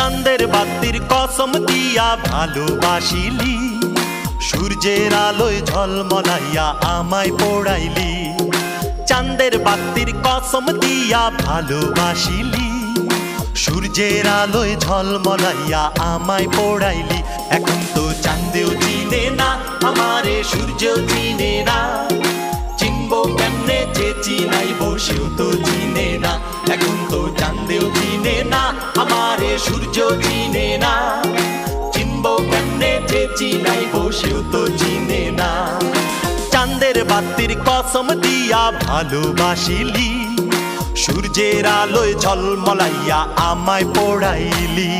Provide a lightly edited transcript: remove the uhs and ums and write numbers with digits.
চাঁদের বাতির কসম দিয়া ভালোবাসিলি, সূর্যের আলোয় ঝলমলাইয়া আমায় পোড়াইলি। চাঁদের বাতির কসম দিয়া ভালোবাসিলি, সূর্যের আলোয় ঝলমলাইয়া আমায় পোড়াইলি। এখন তো চাঁদেও চিনে না আমারে, সূর্যও চিনে না, চিনবো কেমনে যে চিনাইব সেও তো চিনে না। এখন তো চাঁদেও চিনে না আমারে, সূর্যও চিনে না, চিনবো কেমনে যে চিনাইব সেও তো চিনে না। চাঁদের বাতির কসম দিয়া ভালোবাসিলি, সূর্যের আলোয় ঝলমলাইয়া আমায় পোড়াইলি।